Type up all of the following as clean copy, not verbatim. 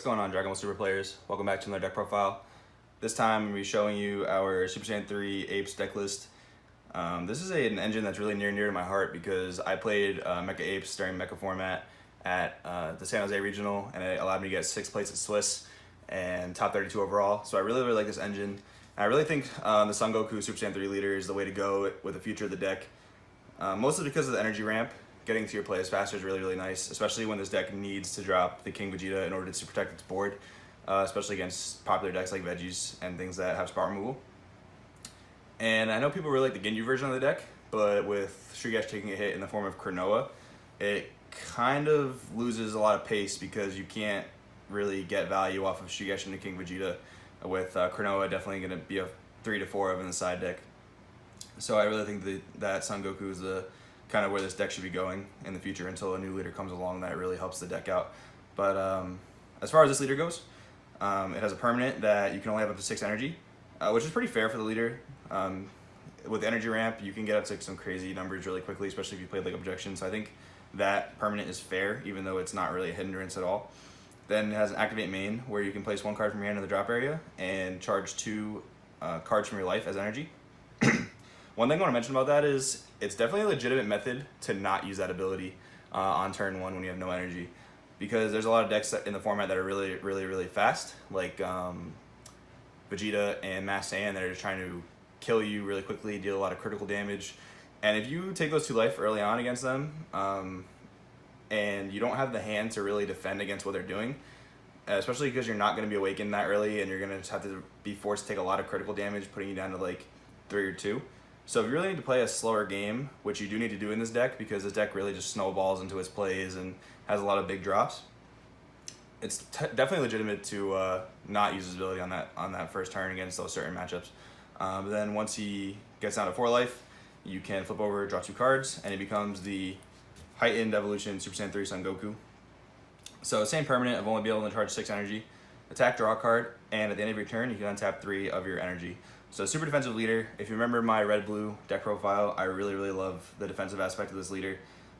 going on, Dragon Ball Super players? Welcome back to another deck profile. This time I'm going to be showing you our Super Saiyan 3 Apes deck list. This is an engine that's really near and dear to my heart because I played Mecha Apes during Mecha format at the San Jose Regional, and it allowed me to get 6 plates at Swiss and top 32 overall. So I really like this engine. And I really think the Son Goku Super Saiyan 3 leader is the way to go with the future of the deck. Mostly because of the energy ramp. Getting to your plays faster is really nice, especially when this deck needs to drop the King Vegeta in order to protect its board, especially against popular decks like Veggies and things that have spot removal. And I know people really like the Ginyu version of the deck, but with Shugesh taking a hit in the form of Cronoa, it kind of loses a lot of pace because you can't really get value off of Shugesh into King Vegeta, with Cronoa definitely going to be a 3 to 4 of in the side deck. So I really think that Son Goku is the kind of where this deck should be going in the future until a new leader comes along that really helps the deck out. But as far as this leader goes, it has a permanent that you can only have up to 6 energy, which is pretty fair for the leader. With the energy ramp, you can get up to some crazy numbers really quickly, especially if you played like Objection. So I think that permanent is fair, even though it's not really a hindrance at all. Then it has an Activate Main, where you can place 1 card from your hand in the drop area and charge 2 cards from your life as energy. One thing I want to mention about that is it's definitely a legitimate method to not use that ability on turn 1 when you have no energy, because there's a lot of decks in the format that are really fast, like Vegeta and Master Saiyan, that are just trying to kill you really quickly, deal a lot of critical damage. And if you take those 2 life early on against them, and you don't have the hand to really defend against what they're doing, especially because you're not going to be awakened that early and you're going to just have to be forced to take a lot of critical damage, putting you down to like 3 or 2. So if you really need to play a slower game, which you do need to do in this deck because this deck really just snowballs into its plays and has a lot of big drops, it's definitely legitimate to not use his ability on that first turn against those certain matchups. But then once he gets down to 4 life, you can flip over, draw 2 cards, and he becomes the Heightened Evolution Super Saiyan 3 Son Goku. So same permanent of only being able to charge 6 energy, attack, draw a card, and at the end of your turn, you can untap 3 of your energy. So super defensive leader. If you remember my red-blue deck profile, I really love the defensive aspect of this leader.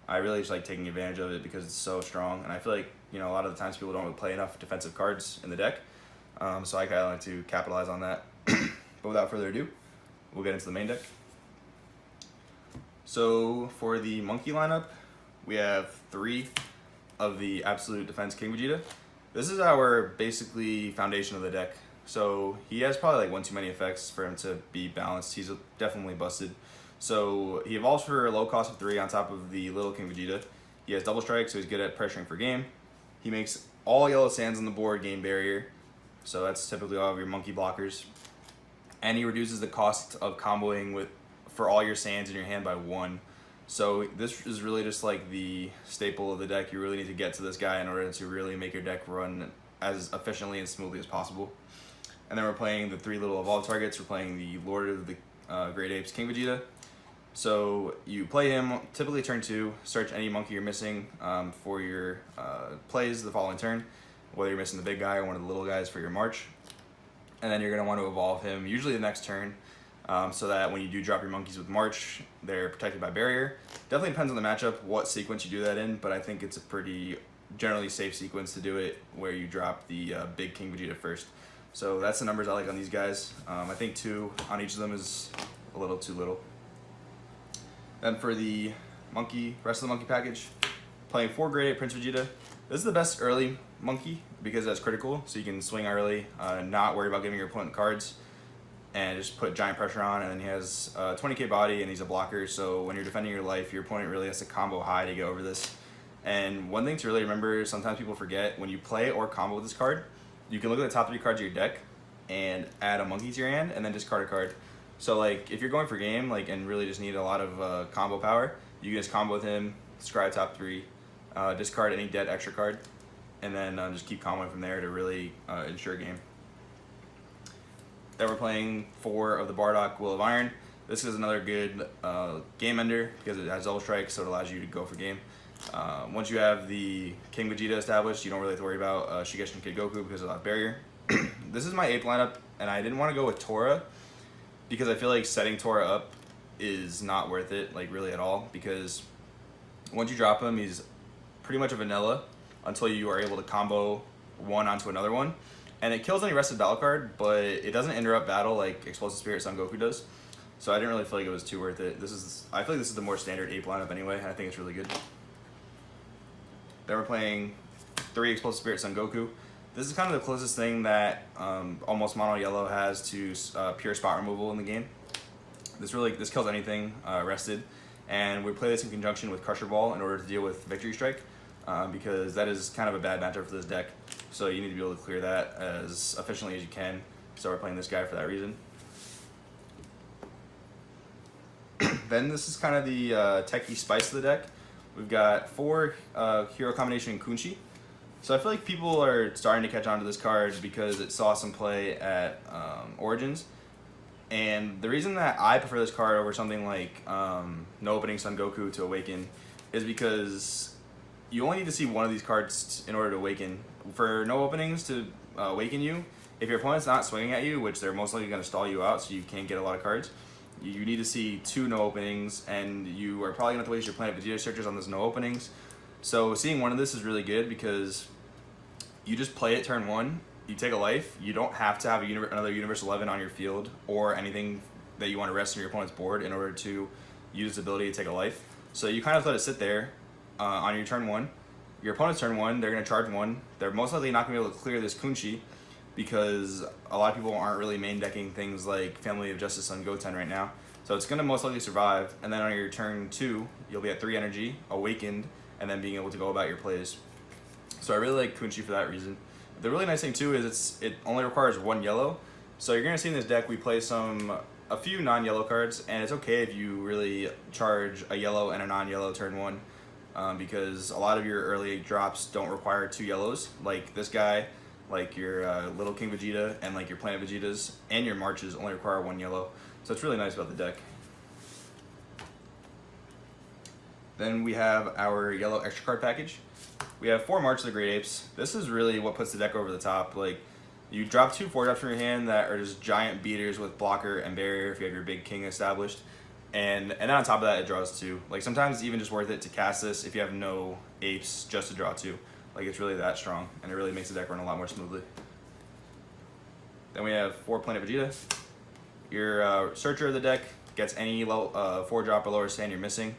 I really just like taking advantage of it because it's so strong, and I feel like, you know, a lot of the times people don't really play enough defensive cards in the deck, so I kind of like to capitalize on that. But without further ado, we'll get into the main deck. So for the monkey lineup, we have 3 of the Absolute Defense King Vegeta. This is our basically foundation of the deck. So he has probably like 1 too many effects for him to be balanced. He's definitely busted. So he evolves for a low cost of 3 on top of the little King Vegeta. He has double strike, so he's good at pressuring for game. He makes all yellow sands on the board game barrier. So that's typically all of your monkey blockers. And he reduces the cost of comboing for all your sands in your hand by 1. So this is really just like the staple of the deck. You really need to get to this guy in order to really make your deck run as efficiently and smoothly as possible. And then we're playing the 3 little evolved targets. We're playing the Lord of the Great Apes, King Vegeta. So you play him, typically turn 2, search any monkey you're missing for your plays the following turn, whether you're missing the big guy or one of the little guys for your march. And then you're going to want to evolve him, usually the next turn, so that when you do drop your monkeys with march, they're protected by barrier. Definitely depends on the matchup, what sequence you do that in, but I think it's a pretty generally safe sequence to do it where you drop the big King Vegeta first. So that's the numbers I like on these guys. I think 2 on each of them is a little too little. Then for the rest of the monkey package, playing 4 Great Ape Prince Vegeta. This is the best early monkey because that's critical, so you can swing early, not worry about giving your opponent cards, and just put giant pressure on. And then he has 20k body, and he's a blocker, so when you're defending your life, your opponent really has to combo high to get over this. And one thing to really remember, sometimes people forget, when you play or combo with this card, you can look at the top 3 cards of your deck and add a monkey to your hand and then discard a card. So like if you're going for game and really just need a lot of combo power, you can just combo with him, discard top 3, discard any dead extra card, and then just keep comboing from there to really ensure game. Then we're playing 4 of the Bardock Will of Iron. This is another good game ender because it has double strike, so it allows you to go for game. Once you have the King Vegeta established, you don't really have to worry about Shugesh and Kid Goku because of that barrier. This is my 8th lineup, and I didn't want to go with Tora because I feel like setting Tora up is not worth it, like really at all, because once you drop him, he's pretty much a vanilla until you are able to combo one onto another one, and it kills any rested battle card, but it doesn't interrupt battle like Explosive Spirit Son Goku does. So I didn't really feel like it was too worth it. I feel like this is the more standard ape lineup anyway, and I think it's really good. Then we're playing 3 Explosive Spirit Son Goku. This is kind of the closest thing that almost mono yellow has to pure spot removal in the game. This kills anything rested, and we play this in conjunction with Crusher Ball in order to deal with Victory Strike, because that is kind of a bad matchup for this deck. So you need to be able to clear that as efficiently as you can. So we're playing this guy for that reason. Then this is kind of the techie spice of the deck. We've got 4 hero combination Kunchi. So I feel like people are starting to catch on to this card because it saw some play at Origins. And the reason that I prefer this card over something like No Opening Son Goku to Awaken is because you only need to see one of these cards in order to Awaken. For No Openings to Awaken you, if your opponent's not swinging at you, which they're most likely going to stall you out so you can't get a lot of cards, you need to see 2 No Openings, and you are probably going to have to waste your Planet Vegeta searchers on those No Openings. So seeing one of this is really good because you just play it turn 1, you take a life, you don't have to have another Universe 11 on your field or anything that you want to rest on your opponent's board in order to use the ability to take a life. So you kind of let it sit there on your turn 1. Your opponent's turn 1, they're going to charge 1. They're most likely not going to be able to clear this Kunchi because a lot of people aren't really main decking things like Family of Justice on Goten right now. So it's going to most likely survive, and then on your turn 2, you'll be at 3 energy, awakened, and then being able to go about your plays. So I really like Kunchi for that reason. The really nice thing too is it only requires 1 yellow. So you're going to see in this deck we play a few non-yellow cards, and it's okay if you really charge a yellow and a non-yellow turn 1. Because a lot of your early drops don't require 2 yellows, like this guy, like your Little King Vegeta, and like your Planet Vegetas, and your Marches only require 1 yellow. So it's really nice about the deck. Then we have our yellow extra card package. We have 4 March of the Great Apes. This is really what puts the deck over the top. Like, you drop 2 4-drops from your hand that are just giant beaters with blocker and barrier if you have your big king established. And then on top of that, it draws 2. Like, sometimes it's even just worth it to cast this if you have no apes just to draw 2. Like, it's really that strong, and it really makes the deck run a lot more smoothly. Then we have 4 Planet Vegeta. Your searcher of the deck gets any 4-drop or lower sand you're missing,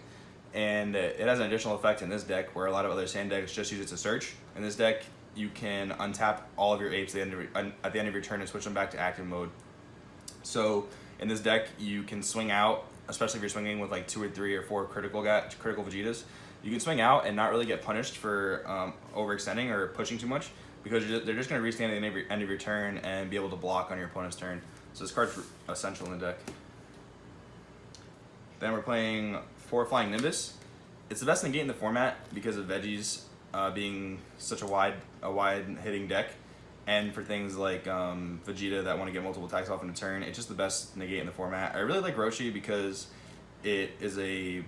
and it has an additional effect in this deck where a lot of other sand decks just use it to search. In this deck, you can untap all of your apes at the end of your turn and switch them back to active mode. So in this deck, you can swing out, especially if you're swinging with like 2 or 3 or 4 critical Vegetas. You can swing out and not really get punished for overextending or pushing too much because they're just going to restand at the end of your turn and be able to block on your opponent's turn. So this card's essential in the deck. Then we're playing 4 Flying Nimbus. It's the best negate in the format because of Veggies being such a wide hitting deck, and for things like Vegeta that want to get multiple attacks off in a turn, it's just the best negate in the format. I really like Roshi because it is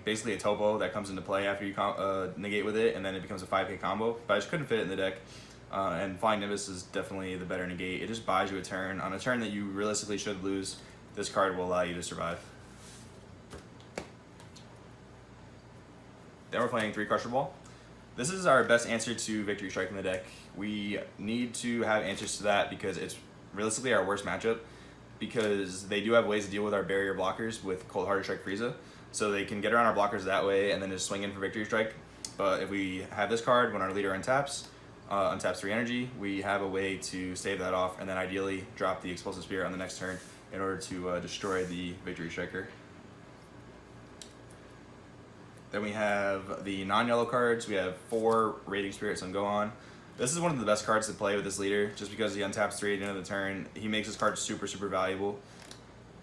basically a topo that comes into play after you negate with it, and then it becomes a 5k combo, but I just couldn't fit it in the deck. And Flying Nimbus is definitely the better negate. It just buys you a turn. On a turn that you realistically should lose, this card will allow you to survive. Then we're playing 3 Crusher Ball. This is our best answer to Victory Strike in the deck. We need to have answers to that because it's realistically our worst matchup, because they do have ways to deal with our barrier blockers with Cold Hearted Strike Frieza. So they can get around our blockers that way and then just swing in for Victory Strike. But if we have this card, when our leader untaps 3 energy, we have a way to stave that off and then ideally drop the Explosive Spear on the next turn in order to destroy the Victory Striker. Then we have the non-yellow cards. We have 4 Raging Spirits on Gohan. This is one of the best cards to play with this leader, just because he untaps 3 at the end of the turn. He makes this card super, super valuable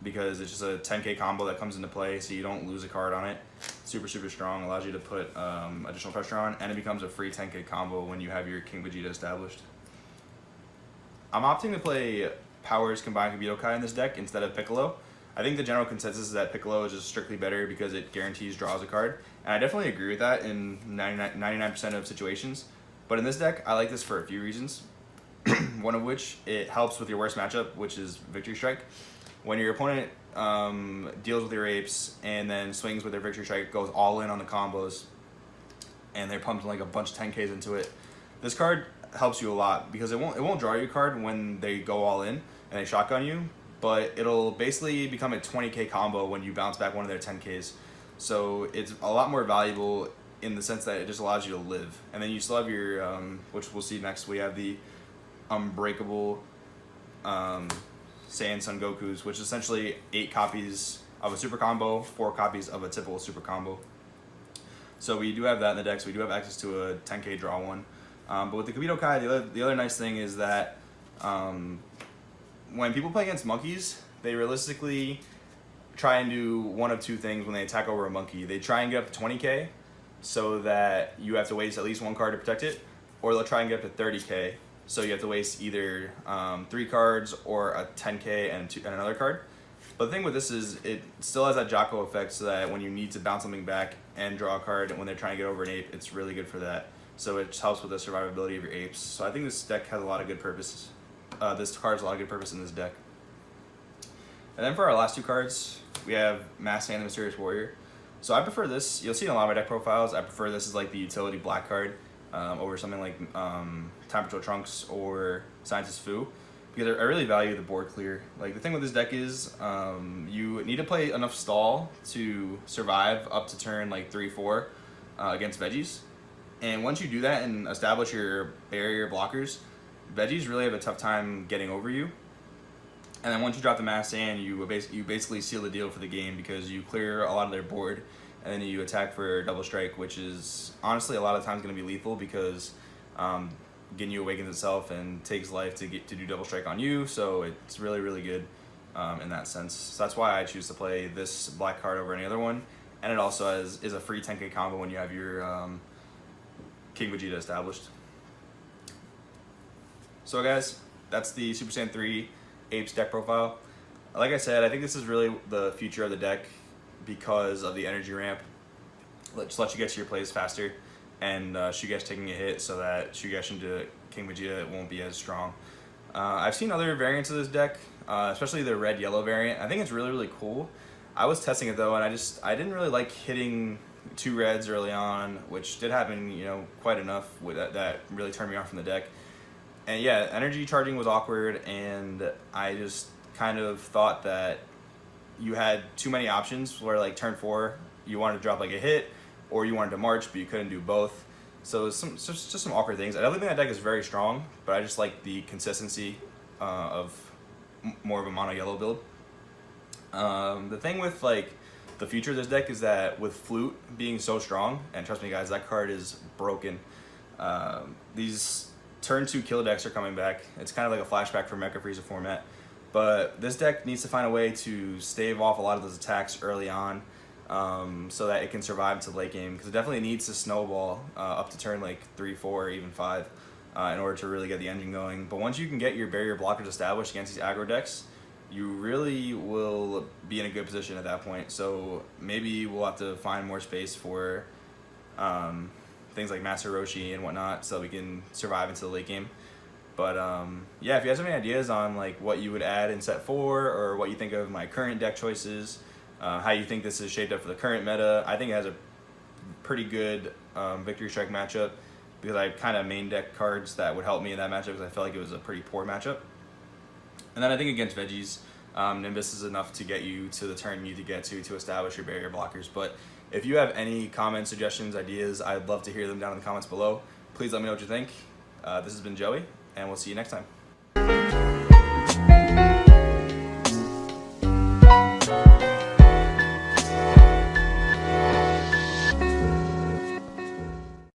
because it's just a 10k combo that comes into play, so you don't lose a card on it. Super, super strong, allows you to put additional pressure on, and it becomes a free 10k combo when you have your King Vegeta established. I'm opting to play Powers combined Kabuto-Kai in this deck instead of Piccolo. I think the general consensus is that Piccolo is just strictly better because it guarantees draws a card, and I definitely agree with that in 99% of situations. But in this deck, I like this for a few reasons. One of which, it helps with your worst matchup, which is Victory Strike. When your opponent deals with your apes and then swings with their Victory Strike, goes all in on the combos, and they're pumping like a bunch of 10Ks into it. This card helps you a lot because it won't draw your card when they go all in and they shotgun you, but it'll basically become a 20k combo when you bounce back one of their 10ks. So it's a lot more valuable in the sense that it just allows you to live. And then you still have your, which we'll see next, we have the unbreakable Saiyan Son Gokus, which is essentially 8 copies of a super combo, 4 copies of a typical super combo. So we do have that in the deck, so we do have access to a 10k draw one. But with the Kibito Kai, the other nice thing is that when people play against monkeys, they realistically try and do one of two things when they attack over a monkey. They try and get up to 20k so that you have to waste at least 1 card to protect it, or they'll try and get up to 30k so you have to waste either 3 cards or a 10k and another card. But the thing with this is it still has that Jocko effect, so that when you need to bounce something back and draw a card when they're trying to get over an ape, it's really good for that. So it just helps with the survivability of your apes. So I think this deck has a lot of good purpose. This card has a lot of good purpose in this deck. And then for our last 2 cards, we have Mass and the Mysterious Warrior. So I prefer this. You'll see in a lot of my deck profiles, I prefer this as like the utility black card over something like Time Patrol Trunks or Scientist Fu, because I really value the board clear. Like the thing with this deck is you need to play enough stall to survive up to turn like 3-4 against veggies. And once you do that and establish your barrier blockers, veggies really have a tough time getting over you. And then once you drop the Mass Sand, you basically seal the deal for the game, because you clear a lot of their board and then you attack for double strike, which is honestly a lot of times going to be lethal, because Ginyu awakens itself and takes life to do double strike on you. So it's really, really good in that sense. So that's why I choose to play this black card over any other one. And it also is a free 10k combo when you have your King Vegeta established. So guys, that's the Super Saiyan 3 Apes deck profile. Like I said, I think this is really the future of the deck because of the energy ramp. Just let you get to your plays faster, and Shugesh taking a hit so that Shugesh into King Vegeta won't be as strong. I've seen other variants of this deck, especially the red-yellow variant. I think it's really, really cool. I was testing it though, and I didn't really like hitting 2 reds early on, which did happen, you know, quite enough. With that really turned me off from the deck. And yeah, energy charging was awkward, and I just kind of thought that you had too many options where like turn 4 you wanted to drop like a hit, or you wanted to march but you couldn't do both. So just some awkward things. I don't think that deck is very strong, but I just like the consistency of more of a mono yellow build. The thing with like the future of this deck is that with Flute being so strong, and trust me guys, that card is broken. These turn 2 kill decks are coming back. It's kind of like a flashback for Mecha Frieza format. But this deck needs to find a way to stave off a lot of those attacks early on, so that it can survive to the late game, because it definitely needs to snowball up to turn like 3, 4, or even 5 in order to really get the engine going. But once you can get your barrier blockers established against these aggro decks, you really will be in a good position at that point. So maybe we'll have to find more space for things like Master Roshi and whatnot, so we can survive into the late game. But yeah, if you guys have any ideas on like what you would add in set 4, or what you think of my current deck choices, how you think this is shaped up for the current meta, I think it has a pretty good Victory Strike matchup, because I kind of main deck cards that would help me in that matchup, because I felt like it was a pretty poor matchup. And then I think against veggies, Nimbus is enough to get you to the turn you need to get to establish your barrier blockers. But if you have any comments, suggestions, ideas, I'd love to hear them down in the comments below. Please let me know what you think. This has been Joey, and we'll see you next time.